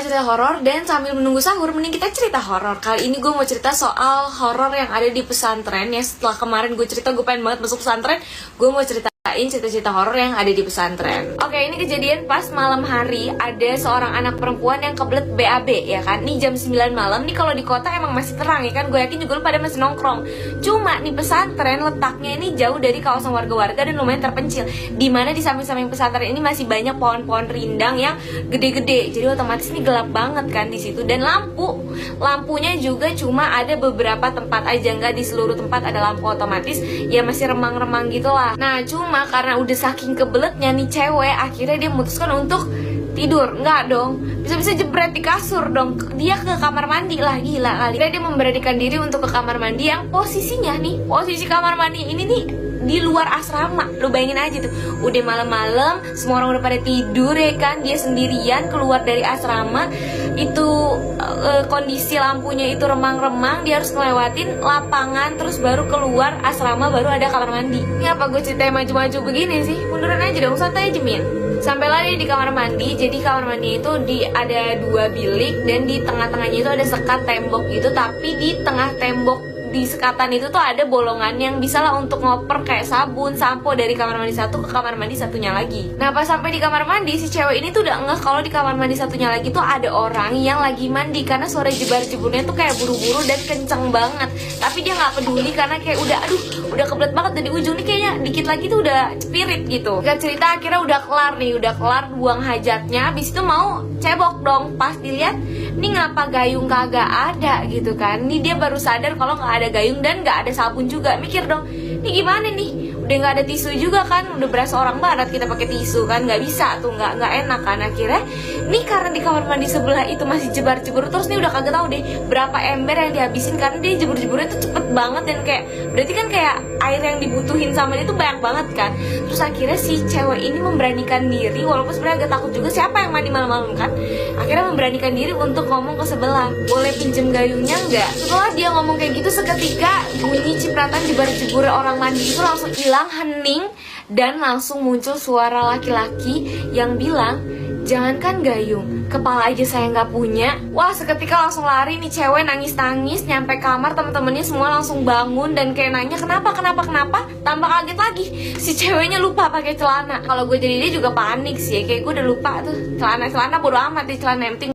cerita horor dan sambil menunggu sahur mending kita cerita horor. Kali ini gue mau cerita soal horor yang ada di pesantren. Ya setelah kemarin gue cerita gue pengen banget masuk pesantren, gue mau ceritain cerita-cerita horor yang ada di pesantren. Oke, ini kejadian pas malam hari. Ada seorang anak perempuan yang kebelet BAB ya kan. Nih jam 9 malam nih, kalau di kota emang masih terang ya kan. Gue yakin juga lu pada masih nongkrong. Cuma nih pesantren letaknya ini jauh dari kawasan warga-warga dan lumayan terpencil. Dimana di samping-samping pesantren ini masih banyak pohon-pohon rindang yang gede-gede. Jadi otomatis ini gelap banget kan di situ. Dan lampunya juga cuma ada beberapa tempat aja, nggak di seluruh tempat ada lampu otomatis. Ya masih remang-remang gitu lah. Nah cuma karena udah saking kebeletnya nih cewek, akhirnya dia memutuskan untuk tidur. Enggak dong, bisa-bisa jebret di kasur dong. Dia ke kamar mandi lah, gila kali. Dia memberanikan diri untuk ke kamar mandi yang posisinya nih, posisi kamar mandi ini nih di luar asrama. Lu bayangin aja tuh, udah malam-malam, semua orang udah pada tidur ya kan. Dia sendirian keluar dari asrama. Itu kondisi lampunya itu remang-remang. Dia harus ngelewatin lapangan, terus baru keluar asrama, baru ada kamar mandi. Ini apa gue ceritain maju-maju begini sih? Munduran aja dong, santai aja Min. Sampailah dia di kamar mandi. Jadi kamar mandi itu ada 2 bilik, dan di tengah-tengahnya itu ada sekat tembok gitu. Tapi di tengah tembok di sekatan itu tuh ada bolongan yang bisa lah untuk ngoper kayak sabun, sampo dari kamar mandi satu ke kamar mandi satunya lagi. Nah pas sampai di kamar mandi, si cewek ini tuh udah ngeh kalau di kamar mandi satunya lagi tuh ada orang yang lagi mandi. Karena suara jebar-jeburnya tuh kayak buru-buru dan kenceng banget. Tapi dia nggak peduli karena kayak udah kebelet banget. Dari ujung nih kayaknya dikit lagi tuh udah spirit gitu. Gak cerita akhirnya udah kelar buang hajatnya. Habis itu mau cebok dong. Pas dilihat, nih ngapa gayung kagak ada gitu kan. Nih dia baru sadar kalau nggak ada gayung dan nggak ada sabun juga. Mikir dong, nih gimana nih, udah nggak ada tisu juga kan. Udah berasa orang barat kita pakai tisu kan, nggak bisa tuh, nggak enak kan. Akhirnya nih karena di kamar mandi sebelah itu masih jebar-jebur terus, nih udah kagak tahu deh berapa ember yang dihabisin. Karena dia jebur-jeburnya tuh cepet banget, dan kayak berarti kan kayak air yang dibutuhin sama dia tuh banyak banget kan. Terus akhirnya si cewek ini memberanikan diri, walaupun sebenarnya agak takut juga, siapa yang mandi malam-malam kan. Akhirnya memberanikan diri untuk ngomong ke sebelah, boleh pinjem gayungnya nggak? Setelah dia ngomong kayak gitu, seketika bunyi cipratan jebar-jebur orang mandi itu langsung hilang, hening, dan langsung muncul suara laki-laki yang bilang, jangankan gayung, kepala aja saya nggak punya. Wah, seketika langsung lari nih cewek, nangis-nangis, nyampe kamar, temen-temennya semua langsung bangun dan kayak nanya kenapa. Tambah kaget lagi, si ceweknya lupa pakai celana. Kalau gue jadi dia juga panik sih, kayak gue udah lupa tuh celana bodo amat di celana, yang penting